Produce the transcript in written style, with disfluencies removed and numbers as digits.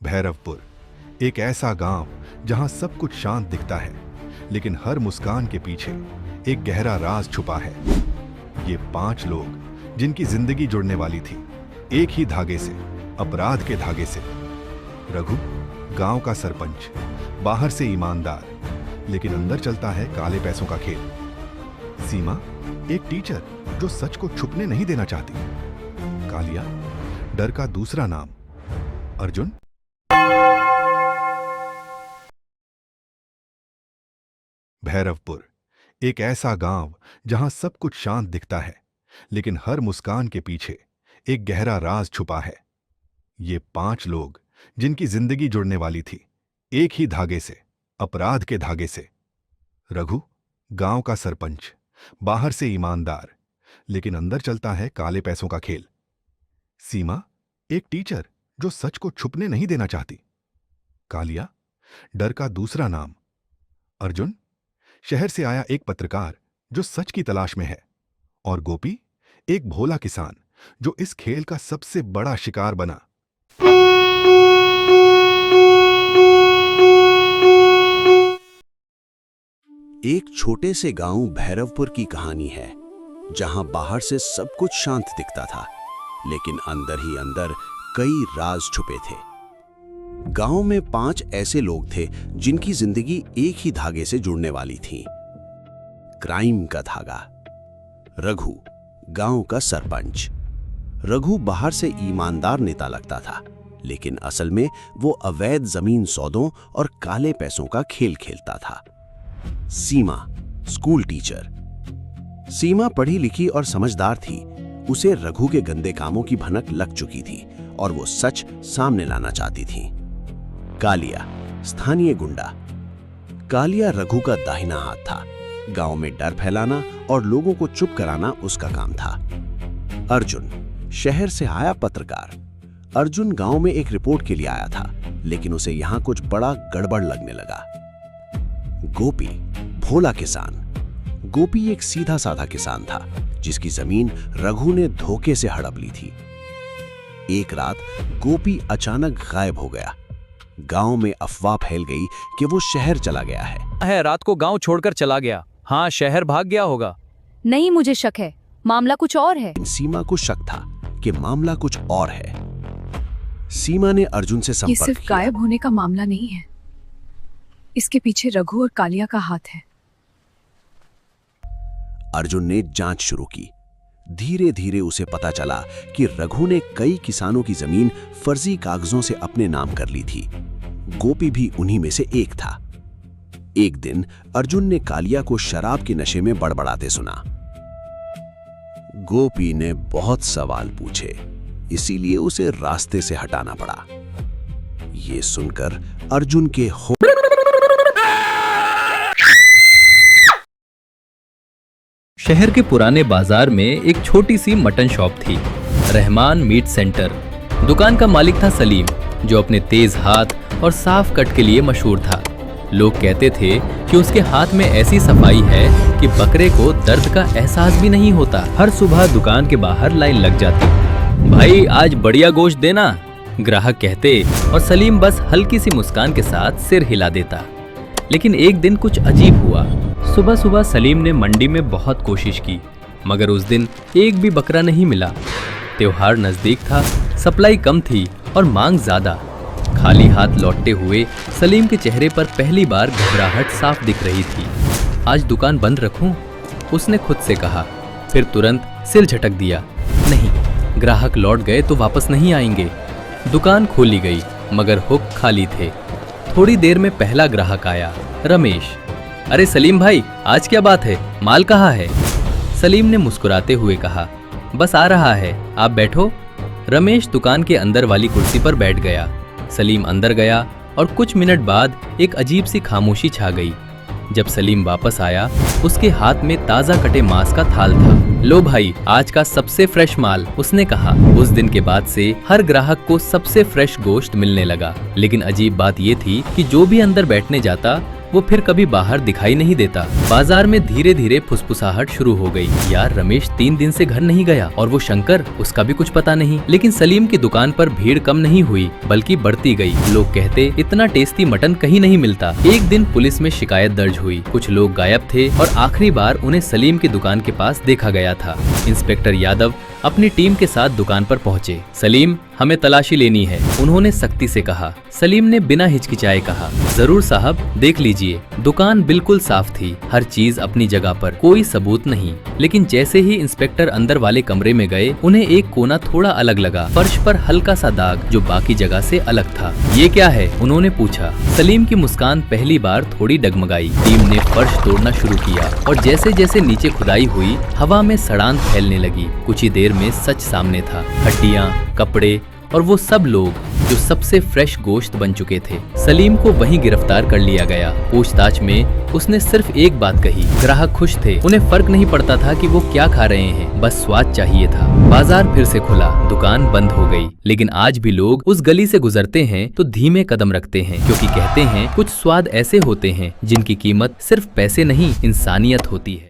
भैरवपुर एक ऐसा गांव जहां सब कुछ शांत दिखता है, लेकिन हर मुस्कान के पीछे एक गहरा राज छुपा है। ये 5 लोग जिनकी जिंदगी जुड़ने वाली थी एक ही धागे से, अपराध के धागे से। रघु गांव का सरपंच, बाहर से ईमानदार, लेकिन अंदर चलता है काले पैसों का खेल। सीमा एक टीचर जो सच को छुपने नहीं देना चाहती। कालिया डर का दूसरा नाम। अर्जुन भैरवपुर एक ऐसा गांव जहां सब कुछ शांत दिखता है, लेकिन हर मुस्कान के पीछे एक गहरा राज छुपा है। ये 5 लोग जिनकी जिंदगी जुड़ने वाली थी एक ही धागे से, अपराध के धागे से। रघु गांव का सरपंच, बाहर से ईमानदार, लेकिन अंदर चलता है काले पैसों का खेल। सीमा एक टीचर जो सच को छुपने नहीं देना चाहती। कालिया डर का दूसरा नाम। अर्जुन शहर से आया एक पत्रकार जो सच की तलाश में है। और गोपी एक भोला किसान जो इस खेल का सबसे बड़ा शिकार बना। एक छोटे से गांव भैरवपुर की कहानी है, जहां बाहर से सब कुछ शांत दिखता था, लेकिन अंदर ही अंदर कई राज छुपे थे। गांव में 5 ऐसे लोग थे जिनकी जिंदगी एक ही धागे से जुड़ने वाली थी, क्राइम का धागा। रघु गांव का सरपंच। रघु बाहर से ईमानदार नेता लगता था, लेकिन असल में वो अवैध जमीन सौदों और काले पैसों का खेल खेलता था। सीमा स्कूल टीचर। सीमा पढ़ी लिखी और समझदार थी। उसे रघु के गंदे कामों की भनक लग चुकी थी और वो सच सामने लाना चाहती थी। कालिया स्थानीय गुंडा। कालिया रघु का दाहिना हाथ था। गांव में डर फैलाना और लोगों को चुप कराना उसका काम था। अर्जुन शहर से आया पत्रकार। अर्जुन गांव में एक रिपोर्ट के लिए आया था, लेकिन उसे यहां कुछ बड़ा गड़बड़ लगने लगा। गोपी भोला किसान। गोपी एक सीधा साधा किसान था, जिसकी जमीन रघु ने धोखे से हड़प ली थी। एक रात गोपी अचानक गायब हो गया। गांव में अफवाह फैल गई कि वो शहर चला गया है। रात को गांव छोड़कर चला गया। हाँ, शहर भाग गया होगा। नहीं, मुझे शक है, मामला कुछ और है। सीमा को शक था कि मामला कुछ और है। सीमा ने अर्जुन से ये संपर्क सिर्फ किया। गायब होने का मामला नहीं है, इसके पीछे रघु और कालिया का हाथ है। अर्जुन ने जांच शुरू की। धीरे धीरे उसे पता चला कि रघु ने कई किसानों की जमीन फर्जी कागजों से अपने नाम कर ली थी। गोपी भी उन्हीं में से एक था। एक दिन अर्जुन ने कालिया को शराब के नशे में बड़बड़ाते सुना। गोपी ने बहुत सवाल पूछे, इसीलिए उसे रास्ते से हटाना पड़ा। ये सुनकर अर्जुन के शहर के पुराने बाजार में एक छोटी सी मटन शॉप थी, रहमान मीट सेंटर। दुकान का मालिक था सलीम, जो अपने तेज हाथ और साफ कट के लिए मशहूर था। लोग कहते थे कि उसके हाथ में ऐसी सफाई है कि बकरे को दर्द का एहसास भी नहीं होता। हर सुबह दुकान के बाहर लाइन लग जाती। भाई आज बढ़िया गोश्त देना, ग्राहक कहते, और सलीम बस हल्की सी मुस्कान के साथ सिर हिला देता। लेकिन एक दिन कुछ अजीब हुआ। सुबह सुबह सलीम ने मंडी में बहुत कोशिश की, मगर उस दिन एक भी बकरा नहीं मिला। त्योहार नजदीक था, सप्लाई कम थी और मांग ज्यादा। खाली हाथ लौटते हुए सलीम के चेहरे पर पहली बार घबराहट साफ दिख रही थी। आज दुकान बंद रखूं? उसने खुद से कहा, फिर तुरंत सिर झटक दिया। नहीं, ग्राहक लौट गए तो वापस नहीं आएंगे। दुकान खोली गई, मगर हुक खाली थे। थोड़ी देर में पहला ग्राहक आया, रमेश। अरे सलीम भाई, आज क्या बात है, माल कहाँ है? सलीम ने मुस्कुराते हुए कहा, बस आ रहा है, आप बैठो। रमेश दुकान के अंदर वाली कुर्सी पर बैठ गया। सलीम अंदर गया और कुछ मिनट बाद एक अजीब सी खामोशी छा गई। जब सलीम वापस आया, उसके हाथ में ताजा कटे मांस का थाल था। लो भाई, आज का सबसे फ्रेश माल, उसने कहा। उस दिन के बाद से हर ग्राहक को सबसे फ्रेश गोश्त मिलने लगा। लेकिन अजीब बात ये थी कि जो भी अंदर बैठने जाता, वो फिर कभी बाहर दिखाई नहीं देता। बाजार में धीरे धीरे फुसफुसाहट शुरू हो गई। यार रमेश 3 दिन से घर नहीं गया और वो शंकर, उसका भी कुछ पता नहीं। लेकिन सलीम की दुकान पर भीड़ कम नहीं हुई बल्कि बढ़ती गई। लोग कहते इतना टेस्टी मटन कहीं नहीं मिलता। एक दिन पुलिस में शिकायत दर्ज हुई। कुछ लोग गायब थे और आखिरी बार उन्हें सलीम की दुकान के पास देखा गया था। इंस्पेक्टर यादव अपनी टीम के साथ दुकान पर पहुंचे। सलीम, हमें तलाशी लेनी है, उन्होंने सख्ती से कहा। सलीम ने बिना हिचकिचाए कहा, जरूर साहब, देख लीजिए। दुकान बिल्कुल साफ थी, हर चीज अपनी जगह पर, कोई सबूत नहीं। लेकिन जैसे ही इंस्पेक्टर अंदर वाले कमरे में गए, उन्हें एक कोना थोड़ा अलग लगा। फर्श पर हल्का सा दाग जो बाकी जगह से अलग था। ये क्या है, उन्होंने पूछा। सलीम की मुस्कान पहली बार थोड़ी डगमगाई। टीम ने फर्श तोड़ना शुरू किया और जैसे जैसे नीचे खुदाई हुई, हवा में सड़ांध फैलने लगी। कुछ ही देर में सच सामने था। हड्डियां, कपड़े और वो सब लोग जो सबसे फ्रेश गोश्त बन चुके थे। सलीम को वहीं गिरफ्तार कर लिया गया। पूछताछ में उसने सिर्फ एक बात कही, ग्राहक खुश थे, उन्हें फर्क नहीं पड़ता था कि वो क्या खा रहे हैं, बस स्वाद चाहिए था। बाजार फिर से खुला, दुकान बंद हो गई। लेकिन आज भी लोग उस गली से गुजरते हैं तो धीमे कदम रखते हैं, क्योंकि कहते हैं कुछ स्वाद ऐसे होते हैं जिनकी कीमत सिर्फ पैसे नहीं, इंसानियत होती है।